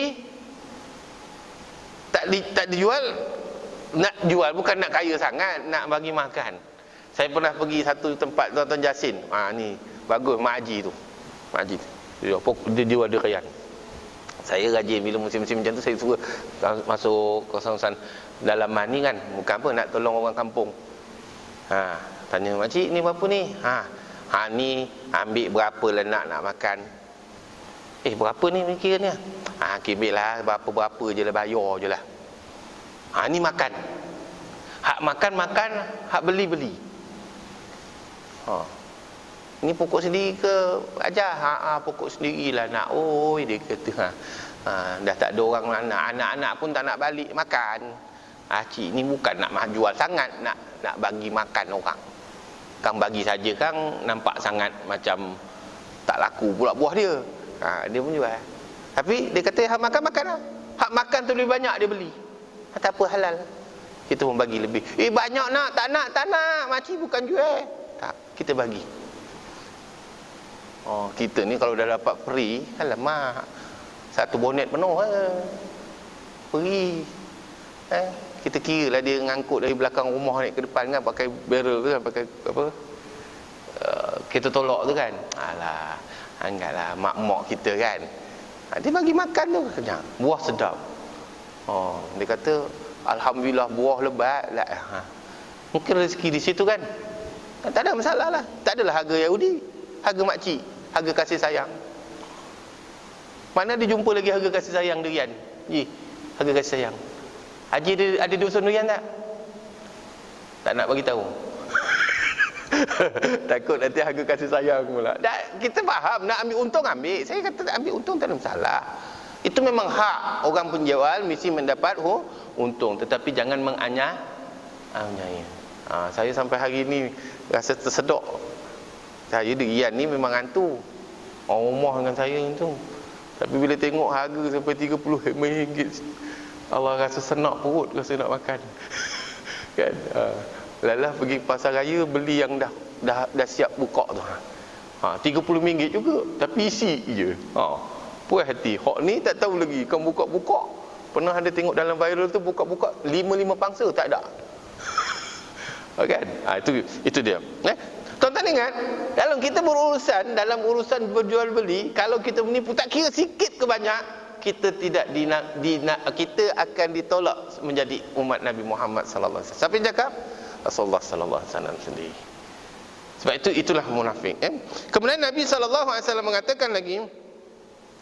tak dijual. Nak jual bukan nak kaya sangat, nak bagi makan. Saya pernah pergi satu tempat Tuan-Tuan Jasin. Ni bagus, Mak Haji tu. Mak Haji dia jual durian. Saya rajin bila musim-musim macam tu, saya suka masuk kawasan dalaman ni kan, bukan apa, nak tolong orang kampung. Tanya, makcik ni berapa ni? Ni ambil berapa lah nak makan. Berapa ni kira-kira ni? Ambil lah berapa-berapa je lah, bayar je lah. Ni makan. Hak makan, hak beli. Ni pokok sendiri ke ajar? Pokok sendirilah nak. Dia kata dah tak ada orang anak-anak pun tak nak balik makan. Cik ni bukan nak jual sangat, nak bagi makan orang. Kang bagi saja, Kang nampak sangat macam tak laku pula buah dia. Dia pun jual. Tapi dia kata hak makan lah. Hak makan tu lebih banyak dia beli. Tak apa, halal. Kita pun bagi lebih. Banyak nak, tak nak. Makcik bukan jual. Tak, kita bagi. Kita ni kalau dah dapat free, alamak, satu bonet penuh free. Kita kira lah dia ngangkut dari belakang rumah ni ke depan kan, pakai barrel tu kan, pakai apa, kita tolak tu kan. Alah, anggaplah mak-mak kita kan, dia bagi makan tu kenyang, buah sedap. Dia kata alhamdulillah buah lebat lah. Mungkin rezeki di situ kan, tak ada masalah lah. Tak adalah harga Yahudi, harga makcik, harga kasih sayang. Mana dia jumpa lagi harga kasih sayang durian? Harga kasih sayang. Haji ada dusun durian tak? Tak nak bagi tahu. Takut nanti harga kasih sayang pula. Kita faham, nak ambil untung ambil. Saya kata ambil untung tak ada masalah. Itu memang hak orang penjual, mesti mendapat untung, tetapi jangan menganyai. Saya sampai hari ni rasa tersedok. Saya durian ni memang hantu. Orang rumah dengan saya tu. Tapi bila tengok harga sampai RM30, Allah rasa senak perut, rasa nak makan. Kan? Lalah pergi pasar raya beli yang dah siap buka tu. RM30 juga, tapi isi je. Puas hati. Hak ni tak tahu lagi, kau buka-buka. Pernah ada tengok dalam viral tu, buka-buka 5 pangsa tak ada. Kan? Itu dia. Tuan-tuan ingat, kalau kita berurusan dalam urusan berjual beli, kalau kita menipu tak kira sikit ke banyak, kita tidak kita akan ditolak menjadi umat Nabi Muhammad sallallahu alaihi wasallam. Siapa yang cakap? Rasulullah sallallahu alaihi wasallam sendiri. Sebab itulah munafik. Kemudian Nabi sallallahu alaihi wasallam mengatakan lagi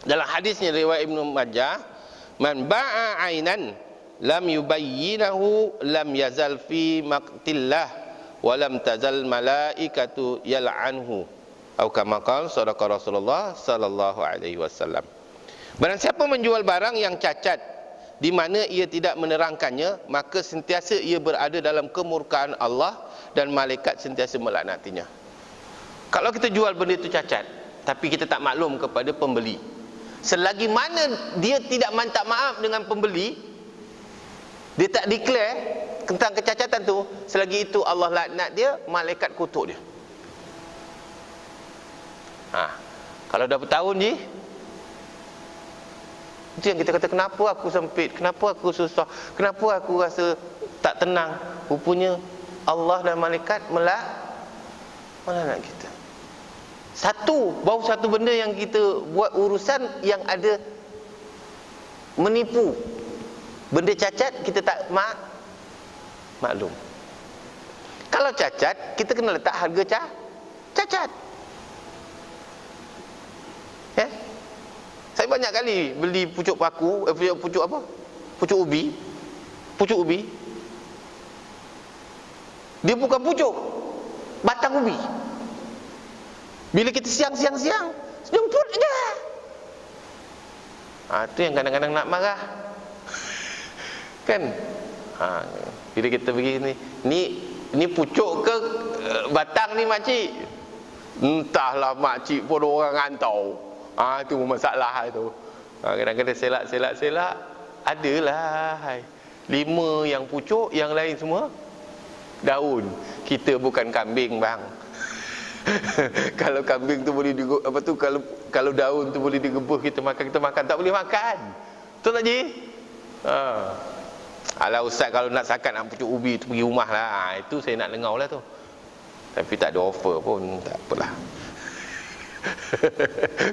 dalam hadisnya riwayat Ibnu Majah, man ba'a ainan lam yubayyinahu lam yazal fi maqtillah wa lam tazal malaikatu yal'anhu. Atau kama qala sadaqa Rasulullah sallallahu alaihi wasallam. Barang siapa menjual barang yang cacat di mana ia tidak menerangkannya, maka sentiasa ia berada dalam kemurkaan Allah dan malaikat sentiasa melaknatinya. Kalau kita jual benda itu cacat, tapi kita tak maklum kepada pembeli, selagi mana dia tidak minta maaf dengan pembeli, dia tak declare tentang kecacatan tu, selagi itu Allah laknat dia, malaikat kutuk dia. Kalau dah bertahun je, Itu yang kita kata, kenapa aku sempit, kenapa aku susah, kenapa aku rasa tak tenang. Rupanya Allah dan malaikat melaknat kita. Baru satu benda yang kita buat urusan yang ada menipu. Benda cacat kita tak maklum. Kalau cacat, kita kena letak harga cacat. Ya? Saya banyak kali beli pucuk paku, pucuk apa? Pucuk ubi. Pucuk ubi. Dia bukan pucuk, batang ubi. Bila kita siang, jemput aja. Itu yang kadang-kadang nak marah. Kan? Bila kita pergi ni pucuk ke batang ni makcik? Entahlah makcik pun orang rantau. Itu masalah itu. Kadang-kadang selak. Adalah 5 yang pucuk, yang lain semua daun. Kita bukan kambing, bang. Kalau kambing tu boleh kalau daun tu boleh digebus kita makan, tak boleh makan. Betul tak, Ji? Alah ustaz, kalau nak sakat nak pucuk ubi tu pergi rumah lah. Itu saya nak lengau lah tu. Tapi tak ada offer pun, tak apalah.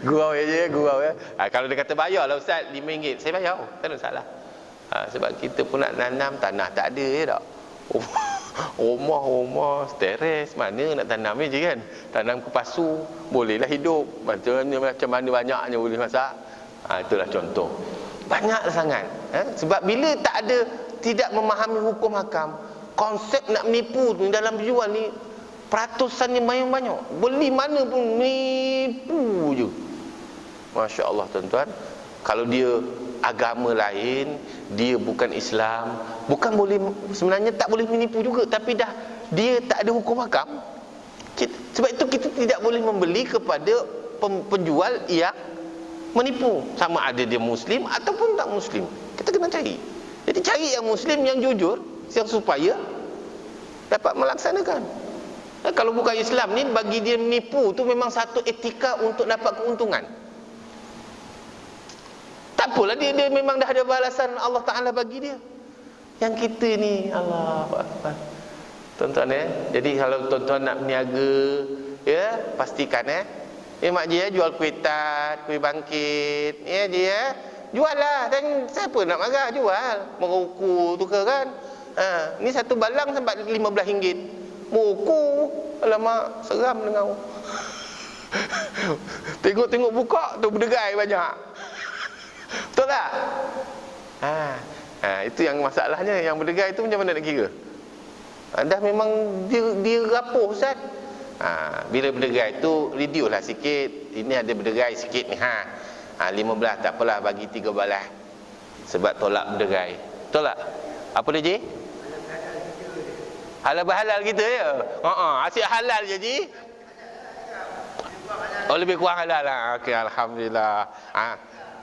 Gurau je. Kalau dia kata bayar lah ustaz RM5, saya bayar, tak ada masalah. Sebab kita pun nak tanam, tanah tak ada je tak. Rumah teres, mana nak tanam je kan. Tanam ke pasu, bolehlah hidup. Macam mana banyaknya boleh masak. Itulah contoh. Banyaklah sangat. Sebab bila tidak memahami hukum hakam, konsep nak menipu tu dalam jual ni peratusan ni banyak. Beli mana pun nipu je. Masya Allah tuan-tuan. Kalau dia agama lain, dia bukan Islam, sebenarnya tak boleh menipu juga, tapi dia tak ada hukum hakam. Sebab itu kita tidak boleh membeli kepada penjual yang menipu, sama ada dia Muslim ataupun tak Muslim. Kita kena cari. Jadi cari yang Muslim, yang jujur, yang supaya dapat melaksanakan. Kalau bukan Islam ni, bagi dia menipu tu memang satu etika untuk dapat keuntungan. Tak apalah, dia memang dah ada balasan Allah Ta'ala bagi dia. Yang kita ni, Allahu Akbar. Tuan-tuan jadi kalau tuan-tuan nak berniaga, pastikan Mak Ji jual kuih tat, kuih bangkit, Ji jual lah. Dan siapa nak marah, jual. Meruku tu ke kan. Ni satu balang sampai RM15. Muku, alamak, seram dengar. Tengok-tengok buka tu berderai banyak. Betul tak? Itu yang masalahnya. Yang berderai tu macam mana nak kira? Dah memang dia rapuh, Ustaz. Bila berderai tu reduce lah sikit. Ini ada berderai sikit ni, 15, tak apalah, bagi 3 balas. Sebab tolak berderai. Betul tak? Apa dia, Ji? Halal berhalal kita ya. Asyik halal je, Ji. Lebih kurang halal lah. Okey, alhamdulillah.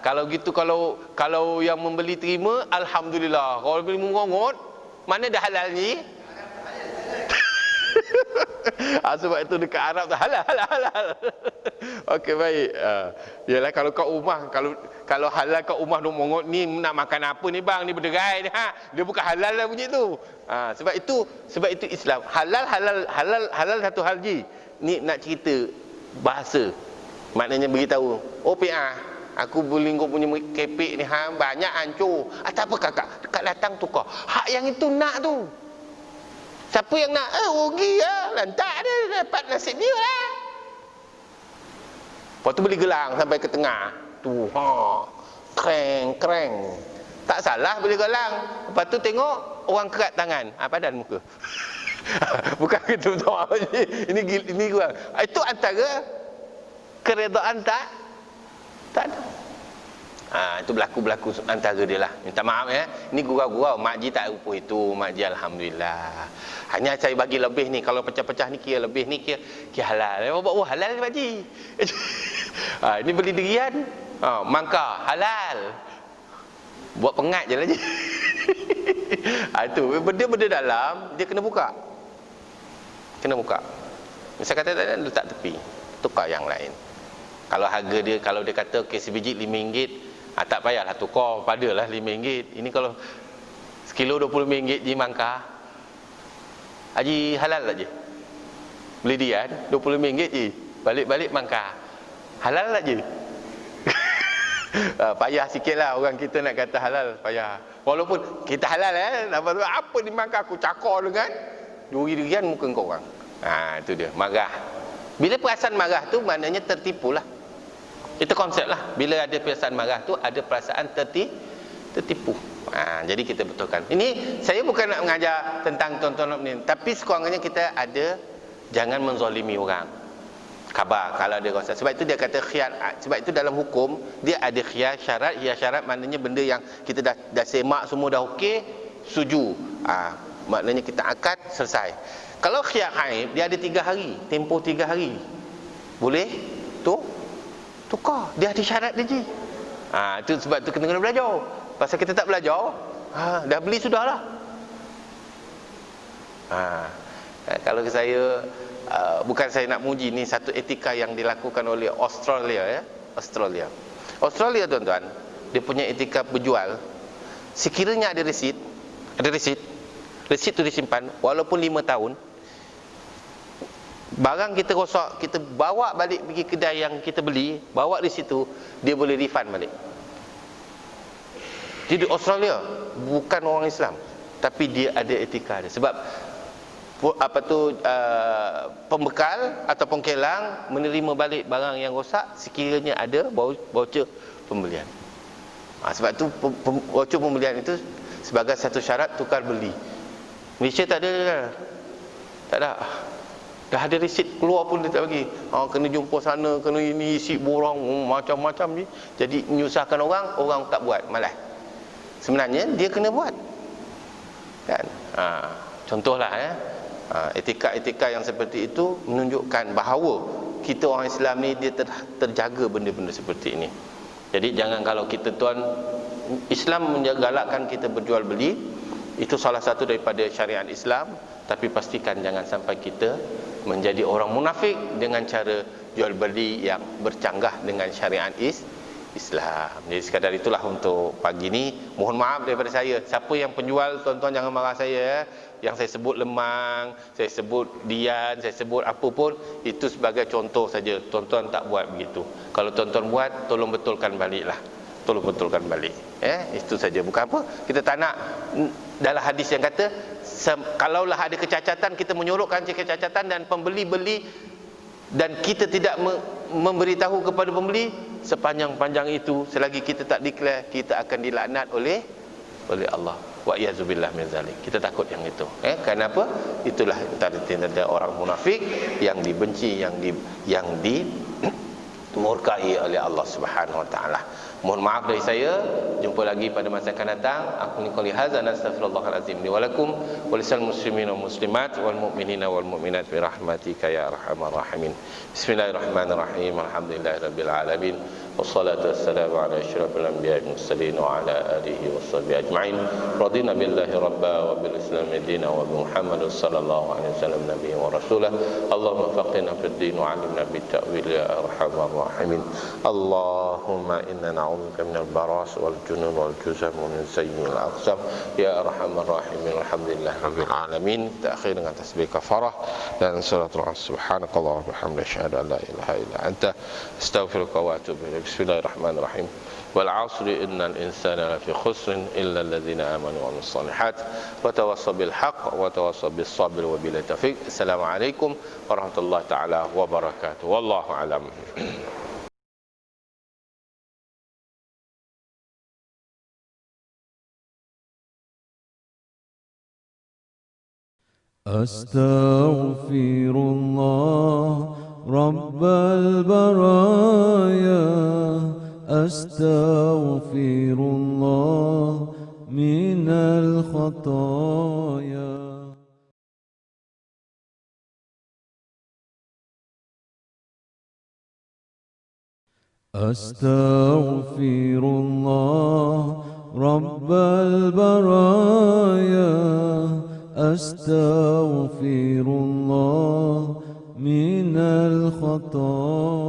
Kalau gitu, kalau yang membeli terima, alhamdulillah. Kalau beli mengongot, mana dah halal ni? Sebab itu dekat Arab tu halal. Okey, baik. Yalah, kalau kat rumah, kalau halal kat rumah duk mongot, ni nak makan apa ni bang, ni berderai ni, dia bukan halal lah bunyi tu. Sebab itu Islam. Halal satu hal, Ji. Ni nak cerita bahasa. Maknanya beritahu, PA, aku beli kau punya kepek ni banyak hancur. Tak apa kakak, dekat datang tukar. Hak yang itu nak tu. Siapa yang nak? Rugi lah. Lantak dia, dapat nasib dia lah. Lepas tu beli gelang sampai ke tengah. Tu, kreng. Tak salah beli gelang. Lepas tu tengok orang kerat tangan. Padan muka. Bukan gitu betul. Ini kurang. Itu antara keredaan tak ada. Itu berlaku antara dia lah. Minta maaf ya. Ini gurau-gurau. Mak Ji tak rupa itu. Mak Ji alhamdulillah. Hanya saya bagi lebih ni. Kalau pecah-pecah ni kira lebih ni kira halal. Halal Mak Ji. Ini beli durian. Mangka halal. Buat pengat je lah Ji. Itu benda-benda dalam dia kena buka. Misal kata tak ada, letak tepi. Tukar yang lain. Kalau harga dia, kalau dia kata okey sebiji RM5, Tak payahlah tukar, padalah RM5. Ini kalau sekilo RM20 di Mangkah, Haji halal tak je? Beli dia RM25 je, balik-balik Mangkah, halal tak je? Payah sikit lah orang kita nak kata halal, payah. Walaupun kita halal apa di Mangkah aku cakar dengan duri-durian muka kau orang. Itu dia, marah. Bila perasaan marah tu maknanya tertipu lah. Itu konsep lah. Bila ada perasaan marah tu ada perasaan tertipu. Jadi kita betulkan. Ini saya bukan nak mengajar tentang tontonan ini, tapi sekurang-kurangnya kita ada, jangan menzalimi orang. Khabar kalau dia rasa. Sebab itu dia kata khiyar. Sebab itu dalam hukum dia ada khiyar syarat. Khiyar syarat maknanya benda yang kita dah semak semua dah okey, setuju. Maknanya kita akad, selesai. Kalau khiyar haib dia ada 3 hari, tempoh 3 hari. Boleh tukar. Dia ada syarat dia je. Itu sebab tu kena belajar. Pasal kita tak belajar, dah beli sudahlah. Kalau saya bukan saya nak muji, ni satu etika yang dilakukan oleh Australia, Australia tuan-tuan, dia punya etika berjual. Sekiranya ada resit tu disimpan walaupun 5 tahun. Barang kita rosak, kita bawa balik pergi kedai yang kita beli, bawa di situ, dia boleh refund balik. Jadi Australia bukan orang Islam, tapi dia ada etika dia. Sebab pembekal ataupun kelang menerima balik barang yang rosak sekiranya ada voucher pembelian. Sebab tu voucher pembelian itu sebagai satu syarat tukar beli. Malaysia tak ada. Dah ada resit keluar pun dia tak bagi. Kena jumpa sana, kena ini, isi borang, macam-macam ni. Jadi menyusahkan orang tak buat, malas. Sebenarnya dia kena buat. Kan? Contohlah etika-etika yang seperti itu menunjukkan bahawa kita orang Islam ni dia terjaga benda-benda seperti ini. Jadi jangan, kalau kita Islam mengalakkan kita berjual beli, itu salah satu daripada syariat Islam, tapi pastikan jangan sampai kita menjadi orang munafik dengan cara jual beli yang bercanggah dengan syariat Islam. Jadi sekadar itulah untuk pagi ni. Mohon maaf daripada saya. Siapa yang penjual, tuan-tuan jangan marah saya. Yang saya sebut lemang, saya sebut dian, saya sebut apa pun, itu sebagai contoh saja. Tuan-tuan tak buat begitu. Kalau tuan-tuan buat, tolong betulkan baliklah. Tolong betulkan balik. Itu saja. Bukan apa, kita tak nak. Dalam hadis yang kata, kalaulah ada kecacatan, kita menyorokkan kecacatan dan pembeli beli dan kita tidak memberitahu kepada pembeli, sepanjang-panjang itu, selagi kita tak declare, kita akan dilaknat oleh Allah. Wa iyazubillah min zalik. Kita takut yang itu. Kenapa? Itulah tanda-tanda orang munafik yang dibenci, yang dimurkai oleh Allah Subhanahu wa taala. Mohon maaf dari saya. Jumpa lagi pada masa akan datang. Aku ni qouli hadza, astaghfirullahalazim li wa lakum wa lisal muslimin wa muslimat wal mu'minina wal mu'minat bi rahmatika ya arhamar rahimin. Bismillahirrahmanirrahim. Alhamdulillahirabbil alamin. Wassalatu wassalamu ala asyrafil anbiya'i wal mursalin wa ala alihi washabbihi ajma'in. Radina billahi rabba wa bil islami dinan wa bi Muhammadin sallallahu alaihi wasallam nabiyyan wa rasulah. Allahumma faqihna fid din wa 'allimna bit ta'wil ya arhamar rahimin. Allahumma inna na'udzubika minal baras wal junun wal juzam wa min sayyi'il aqsam ya arhamar rahimin. Alhamdulillahirabbil alamin. Terakhir dengan tasbih kafarah dan salatul subhanakallah wa bihamdika asyhadu an la ilaha illa anta astaghfiruka wa atubu ilaik. Bismillahirrahmanirrahim. Wal 'asri innal insana lafi khusrin illa alladhina amanu wa amilus solihat wa tawassaw bil haqq wa tawassaw bis sabr wa bil tawfiq. Assalamualaikum warahmatullahi taala wabarakatuh. Wallahu alam. Astaghfirullah Rabbal baraya, astaghfirullah minal khataya. Astaghfirullah Rabbal baraya, astaghfirullah minal khataya.